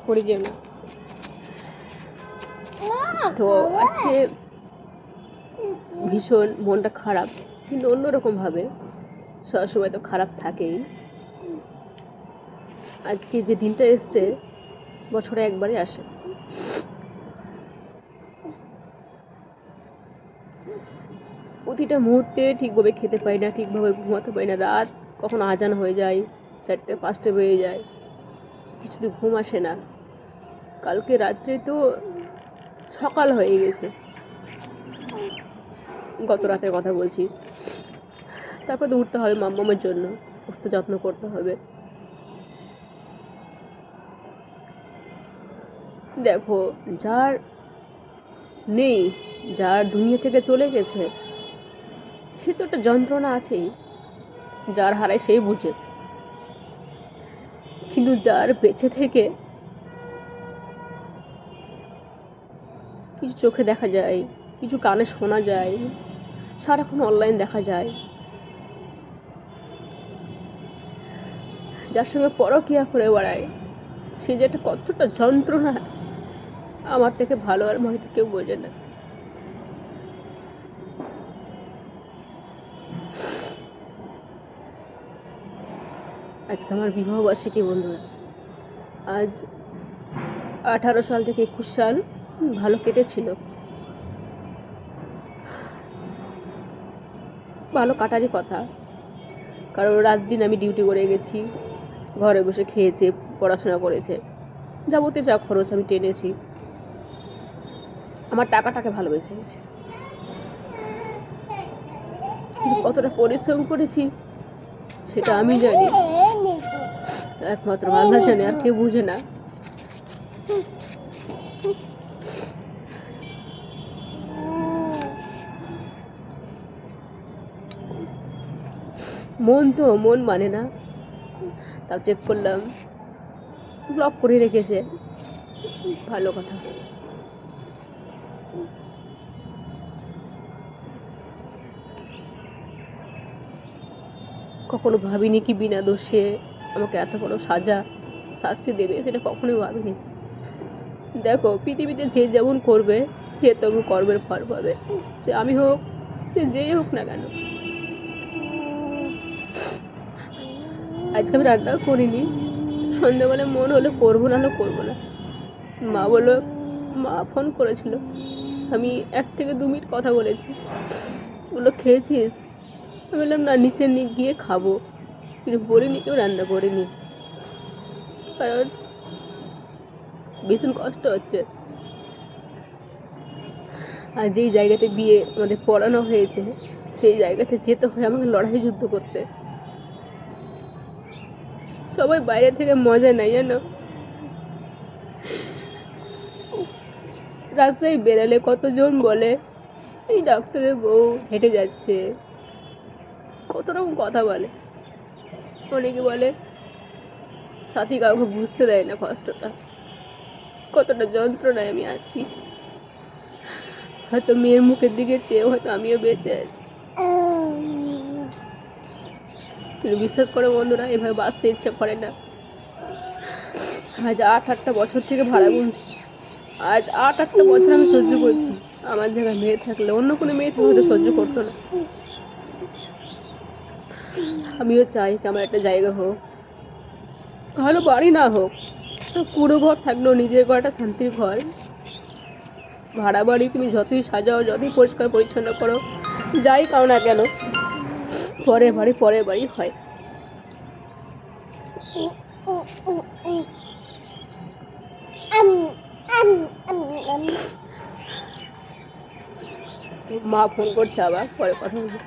পড়ে যেও না। তো আজকে ভীষণ মনটা খারাপ, কিন্তু অন্যরকম ভাবে। সবসময় তো খারাপ থাকেই। আজকে যে দিনটা এসছে বছরে একবারই আসে। প্রতিটা মুহূর্তে ঠিকভাবে খেতে পাই না, ঠিকভাবে ঘুমাতে পাই না। রাত কখন আজান হয়ে যায়, 4টে 5টে বেজে যায়, কিছুতে ঘুম আসে না। কালকে রাত্রে তো সকাল হয়ে গেছে, গত রাতের কথা বলছি। তারপর তো উঠতে হবে মাম্মামের জন্য, উঠতে যত্ন করতে হবে। দেখো, যার নেই, যার দুনিয়া থেকে চলে গেছে, সে তো একটা যন্ত্রণা আছেই। যার হারায় সেই বুঝে। কিন্তু যার বেঁচে থেকে কিছু চোখে দেখা যায়, কিছু কানে শোনা যায়, সারাক্ষণ অনলাইন দেখা যায়, যার সঙ্গে পরকীয়া করে বেড়ায়, সে যে একটা কতটা যন্ত্রণা আমার থেকে ভালো আর হয়তো কেউ বোঝে না। আজকে আমার বিবাহবার্ষিকী বন্ধুরা। আজ 18 সাল থেকে 21 সাল ভালো কেটেছিল, ভালো কাটারই কথা। কারণ রাত দিন আমি ডিউটি করে গেছি, ঘরে বসে খেয়েছে, পড়াশোনা করেছে, যাবতীয় যা খরচ আমি টেনেছি। আমার টাকাটাকে ভালোবেসেছি, কিন্তু কতটা পরিশ্রম করেছি সেটা আমি জানি, একমাত্র আল্লাহ জানে, আর কেউ বুঝে না। মন মানে না। তাও চেক করলাম, ব্লক করে রেখেছে, ভালো কথা। কখনো ভাবিনি কি বিনা দোষে আমাকে এত বড় শাস্তি দেবে, সেটা কখনোই ভাবিনি। দেখো, পৃথিবীতে যে যেমন করবে সে তেমন কর্মের ফল পাবে। সে আমি হোক, সে যেই হোক না কেন। আজকে আমি রান্নাও করিনি, সন্ধ্যাবেলা মন হলো করবো না, করবো না। মা ফোন করেছিল, আমি 1 থেকে 2 মিনিট কথা বলেছি। বললো খেয়েছিস? আমি বললাম না, নিচে গিয়ে খাবো, কিন্তু বলিনি কেউ রান্না করিনি, কারণ ভীষণ কষ্ট হচ্ছে। আর যেই জায়গাতে বিয়ে আমাদের পড়ানো হয়েছে, সেই জায়গাতে যেতে হয় আমাকে লড়াই যুদ্ধ করতে। সবাই বাইরে থেকে মজা নেয়, জানো। রাস্তায় বেরালে কতজন বলে এই ডাক্তারের বউ হেঁটে যাচ্ছে, কত রকম কথা বলে। অনেকে বলে সাথী কাউকে বুঝতে দেয় না কষ্টটা, কতটা যন্ত্রণায় আমি আছি। হয়তো মেয়ের মুখের দিকে চেয়ে হয়তো আমিও বেঁচে আছি। কিন্তু বিশ্বাস করে বন্ধুরা, এভাবে বাঁচতে ইচ্ছা করে না। আজ 8-8টা বছর থেকে ভাড়া গুনছি, আজ 8-8টা বছর আমি সহ্য করছি। আমার জায়গায় মেয়ে থাকলে, অন্য কোনো মেয়ে থাকলে হয়তো সহ্য করতো না। আমিও চাই কি আমার একটা জায়গা হোক, ভালো বাড়ি না হোক, পুরো ঘর থাকলেও নিজের ঘর একটা শান্তির ঘর। ভাড়া বাড়ি তুমি যতই সাজাও, যতই পরিষ্কার পরিচ্ছন্ন করো, যাই কাও না কেন, পরের বাড়ি হয়। মা ফোন করছে, আবার পরে কথা বলবো।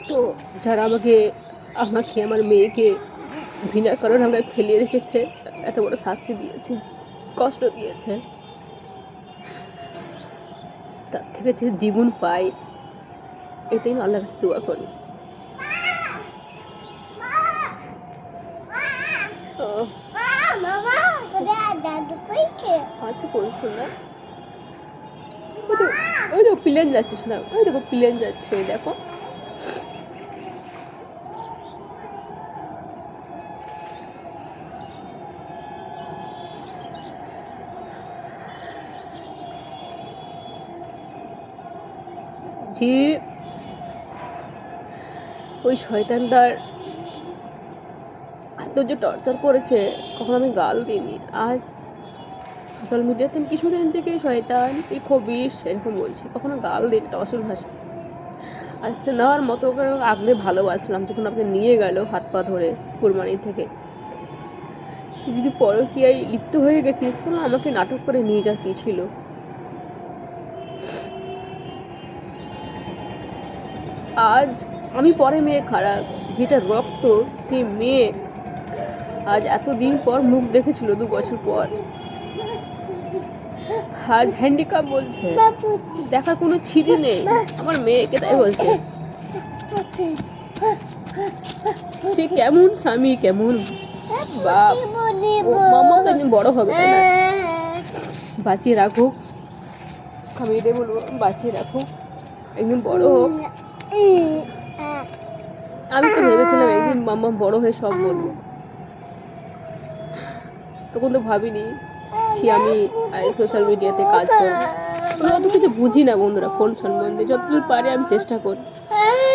তো যারা আমাকে আমার মেয়েকে ঘৃণা করার আমাকে ফেলিয়ে রেখেছে, এত বড় শাস্তি দিয়েছে, কষ্ট দিয়েছে, তার থেকে যে দ্বিগুণ পাই, এটাই আমি আল্লাহর কাছে দোয়া করি। আচ্ছা কোন শোনা, ওই তো ওই তো প্লেন যাচ্ছে শোনা, ওই দেখো প্লেন যাচ্ছে দেখো। যে ওই শয়তানটার এত যে টর্চার করেছে, কখন আমি গাল দিইনি। আজ সোশ্যাল মিডিয়াতে আমি কিছুদিন থেকে শয়তান এই খবিস এরকম বলছি, কখনো গাল দিই এটা অসুর ভাষা। আসছে নেওয়ার মতো করে আগলে ভালোবাসলাম, যখন আপনি নিয়ে গেল হাত পা ধরে কুরবানি থেকে, তুই যদি পরকীয়ায় লিপ্ত হয়ে গেছিস তাহলে আমাকে নাটক করে নিয়ে যাওয়ার কি ছিল। আজ আমি পরে মেয়ে খারাপ, যেটা রক্ত, যে মেয়ে আজ এতদিন পর মুখ দেখেছিল 2 বছর পর, আজ হ্যান্ডিক্যাপ বলছে, দেখার কোনো ছিরি নেই আমার মেয়েকে, তাই বলছে। সে কেমন স্বামী, কেমন বাপ, ও মামা তো একদিন বড় হবে, তাই না? বাঁচিয়ে রাখুক, আমি এটাই বলবো, বাঁচিয়ে রাখুক, একদিন বড় হোক। আমি তো ভেবেছিলাম একদিন মাম্মা বড় হয়ে সব বলবো, তখন তো ভাবিনি কি আমি সোশ্যাল মিডিয়াতে কাজ করবো। আমি অত কিছু বুঝি না বন্ধুরা ফোন সম্বন্ধে, যতদূর পারি আমি চেষ্টা করি।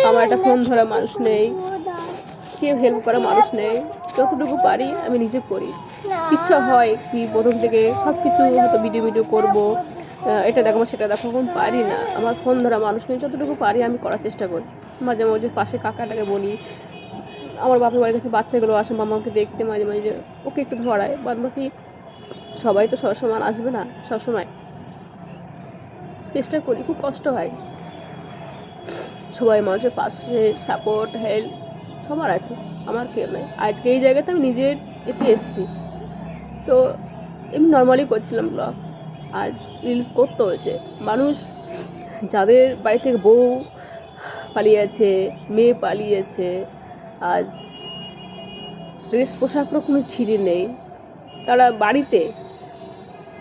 আমার একটা ফোন ধরা মানুষ নেই, কেউ হেল্প করা মানুষ নেই, যতটুকু পারি আমি নিজে করি। ইচ্ছা হয় কি প্রথম থেকে সব কিছু হয়তো ভিডিও করবো, এটা দেখাবো সেটা দেখো, এখন পারি না, আমার ফোন ধরা মানুষ নেই। যতটুকু পারি আমি করার চেষ্টা করি। মাঝে মাঝে পাশে কাকাটাকে বলি, আমার বাপের বাড়ির কাছে বাচ্চাগুলো আসে মামাকে দেখতে, মাঝে মাঝে ওকে একটু ধরায়। বাদ বাকি সবাই তো সবসময় আসবে না, সবসময় চেষ্টা করি, খুব কষ্ট হয়। সবাই মানুষের পাশে সাপোর্ট হেল্প সবার আছে, আমার কেউ নেই। আজকে এই জায়গাতে আমি নিজের এতে এসেছি, তো এমনি নর্মালি করছিলাম ব্লগ, আজ রিলস করতে হয়েছে। মানুষ যাদের বাড়ি থেকে বউ পালিয়েছে, মেয়ে পালিয়েছে, আজ ড্রেস পোশাকেরও কোনো ছিঁড়ি নেই, তারা বাড়িতে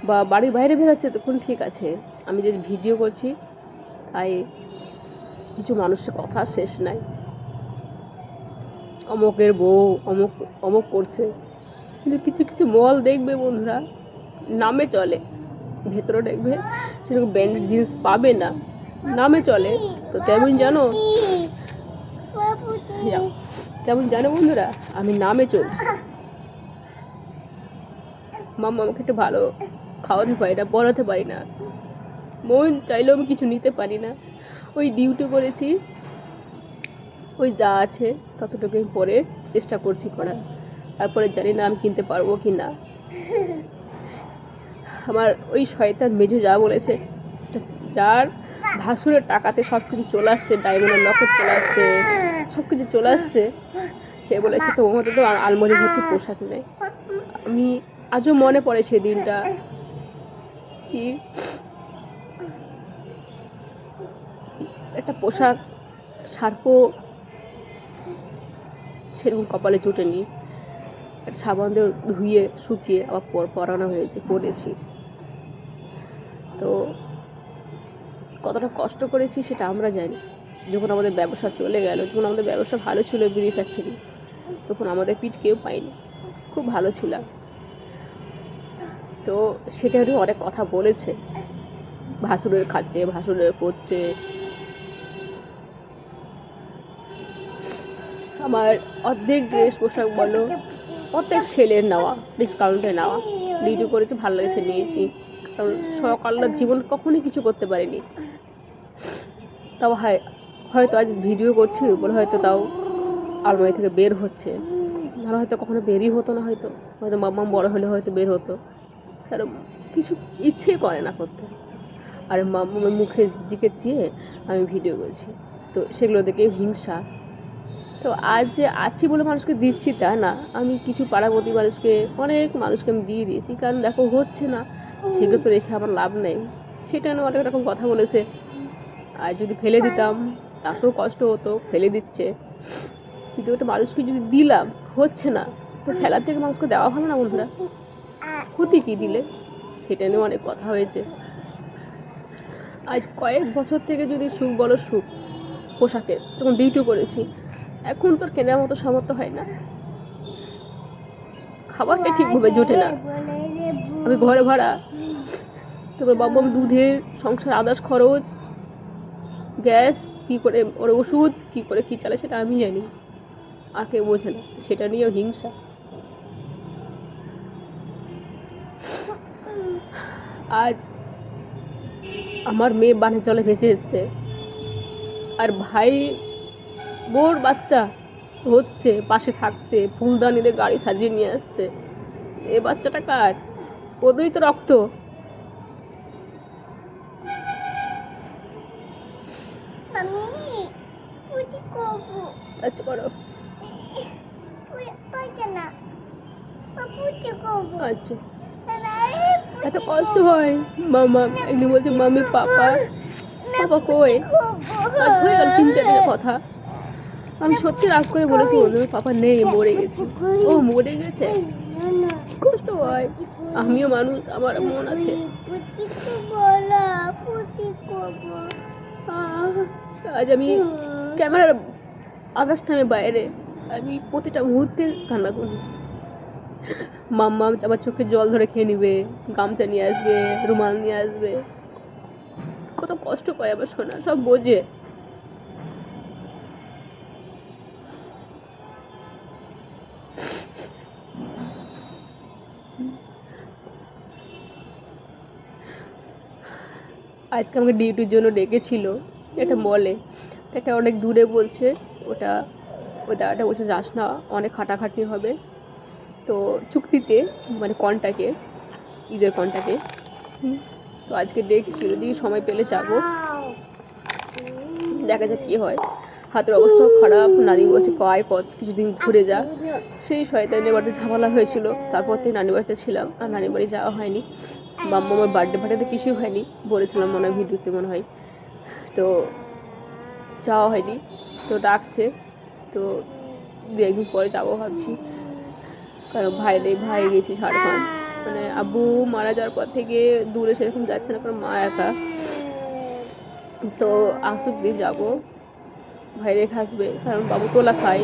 বা বাড়ির বাইরে বেরোচ্ছে, তখন ঠিক আছে। আমি যে ভিডিও করছি তাই কিছু মানুষের কথা শেষ নাই, অমুকের বউ অমুক অমুক করছে, কিন্তু কিছু কিছু মল দেখবে বন্ধুরা নামে চলে, ভেতরে দেখবে সেরকম ব্র্যান্ডেড জিনিস পাবে না, নামে চলে। তো তেমন জানো বন্ধুরা, আমি নামে চলছি। মাম্মা আমাকে একটু ভালো খাওয়াতে পারি না, পড়াতে পারি না, মন চাইলেও আমি কিছু নিতে পারি না। ওই ডিউটি করেছি, ওই যা আছে ততটুকু আমি পরে চেষ্টা করছি করার, তারপরে জানি না আমি কিনতে পারবো কি না। আমার ওই শয়তান মেজু যা বলেছে, যার ভাসুরের টাকাতে সব কিছু চলে আসছে, ডায়মন্ডের লকেট চলে আসছে, সব কিছু চলে আসছে, সে বলেছে তোমার মতো তো আলমারি ভর্তি পোশাক নেই। আমি আজও মনে পড়ে সেই দিনটা, কি একটা পোশাক সার্পও সেরকম কপালে জুটেনি, সাবান দিয়ে ধুয়ে শুকিয়ে আবার পরানো হয়েছে, পরেছি। তো কতটা কষ্ট করেছি সেটা আমরা জানি। যখন আমাদের ব্যবসা চলে গেল, যখন আমাদের ব্যবসা ভালো ছিল বিড়ি ফ্যাক্টরি, তখন আমাদের পিঠ কেউ পাইনি, খুব ভালো ছিলাম। তো সেটারও অনেক কথা বলেছে, ভাসুরের খাচ্ছে, ভাসুরের পড়ছে। আমার অর্ধেক ড্রেস পোশাক বলো, অর্ধেক সেলের নেওয়া, ডিসকাউন্টে নেওয়া, ডিউটি করেছি, ভালো লেগেছে নিয়েছি, কারণ সকালের জীবন কখনোই কিছু করতে পারিনি। তাও হয়তো আজ ভিডিও করছি বলে হয়তো তাও আলমারি থেকে বের হচ্ছে, ধরো হয়তো কখনো বেরই হতো না, হয়তো হয়তো মাম্মা বড় হলে হয়তো বের হতো, কারণ কিছু ইচ্ছেই করে না করতে। আর মাম্মার মুখের দিকে চেয়ে আমি ভিডিও করছি, তো সেগুলো দেখে হিংসা। তো আজ যে আছি বলে মানুষকে দিচ্ছি তা না, আমি কিছু পাড়াপতি মানুষকে, অনেক মানুষকে আমি দিয়ে দিয়েছি, কারণ দেখো হচ্ছে না, সেগুলো তো রেখে আমার লাভ নেই। সেটা নিয়ে অনেক রকম কথা বলেছে, আর যদি ফেলে দিতাম তাতেও কষ্ট হতো, ফেলে দিচ্ছে, কিন্তু ওটা মানুষকে যদি দিলাম হচ্ছে না, তো ফেলার থেকে মানুষকে দেওয়া ভালো না বন্ধুরা, ক্ষতি কি দিলে। সেটা নিয়ে অনেক কথা হয়েছে। আজ কয়েক বছর থেকে যদি সুখ বলো সুখ পোশাকের, যখন ডিউটি করেছি, এখন তোর কেনার মতো সামর্থ্য হয় না, খাবারটা ঠিকভাবে জোটে না। আমি ঘরে ভাড়া, তারপর বাবা দুধের সংসার, আদার্স খরচ, গ্যাস, কি করে ওর ওষুধ, কি করে কি চালে সেটা আমি জানি, আর কেউ বোঝে না। সেটা নিয়েও হিংসা। আজ আমার মেয়ে বানের জলে ভেসে এসছে, আর ভাই বোর বাচ্চা হচ্ছে, পাশে থাকছে, ফুলদানিতে গাড়ি সাজিয়ে নিয়ে আসছে। এ বাচ্চাটা কার? ওদেরই তো রক্ত। আচ্ছা করো। আচ্ছা, এত কষ্ট হয়। মামা এমনি বলছে মামি পাপা, পাপা কই? আজ হয়ে গেল 3-4 দিনের কথা। আমি সত্যি রাগ করে বলেছি বন্ধু, পাপা নেই, মরে গেছে। ও মরে গেছে, কষ্ট হয়। আমিও মানুষ, আমার মন আছে। আজ আমি ক্যামেরার আদার্স টাইমে বাইরে, আমি প্রতিটা মুহূর্তে কান্না করি। মাম্মা আমার চোখে জল ধরে খেয়ে নিবে, গামছা নিয়ে আসবে, রুমাল নিয়ে আসবে। কত কষ্ট পায় আমার সোনা, সব বোঝে। আজকে আমাকে ডিউটির জন্য ডেকেছিল একটা মলে, একটা অনেক দূরে বলছে। ওটা ওই দাদাটা বলছে যাস না, অনেক খাটাখাটনি হবে। তো চুক্তিতে, মানে কন্টাকে, ঈদের কন্টাকে। তো আজকে ডেকেছিল, দিয়ে সময় পেলে যাবো, দেখা যাক কি হয়। হাতের অবস্থাও খারাপ, নানি বলছে কয় কিছুদিন ঘুরে যা। সেই শয়তানের বাড়িতে ঝামেলা হয়েছিল, তারপর থেকে নানি বাড়িতে ছিলাম, আর নানি বাড়ি যাওয়া হয়নি। মাম্মা আমার বার্থডে কিছুই হয়নি, বলেছিলাম মনে হয় ভিডিওতে, মনে হয়। তো যাওয়া হয়নি, তো ডাকছে, তো 2-1 দিন পরে যাবো ভাবছি। কারণ ভাই নেই, ভাই গেছি ঝাড়খণ্ড, মানে আব্বু মারা যাওয়ার পর থেকে দূরে সেরকম যাচ্ছে না, কারণ মা একা। তো আসুক দিয়ে যাবো, ভাই রেখে আসবে, কারণ বাবু তোলা খায়,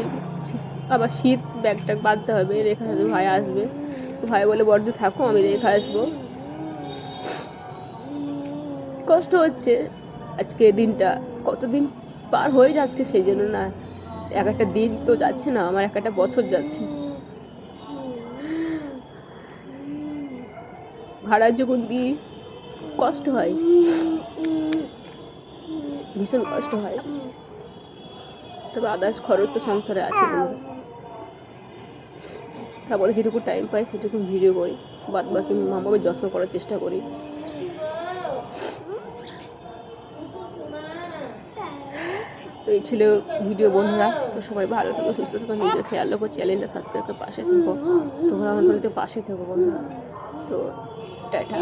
আবার শীত ব্যাগ ট্যাগ বাঁধতে হবে, রেখে আসবে, ভাই আসবে। ভাই বলে বড়দি থাকো, আমি রেখে আসবো। কষ্ট হচ্ছে আজকে দিনটা, কতদিন পার হয়ে যাচ্ছে সেই জন্য না, একটা দিন তো যাচ্ছে না, আমার একটা বছর যাচ্ছে। ভাড়া যখন দিই কষ্ট হয়, ভীষণ কষ্ট হয়। তবে আদার্স খরচ তো সংসারে আছে। তারপরে যেটুকু টাইম পাই সেটুকু ভিডিও করি, বাদ বাকি মামাকে যত্ন করার চেষ্টা করি। তো এই ছিল ভিডিও বন্ধুরা। তো সবাই ভালো থেকো, সুস্থ থেকো, নিজের খেয়াল রাখো, চ্যানেলটা সাবস্ক্রাইব করে পাশে থেকো। তোমরা আমাদের একটু পাশে থেকো বন্ধুরা। তো টাটা।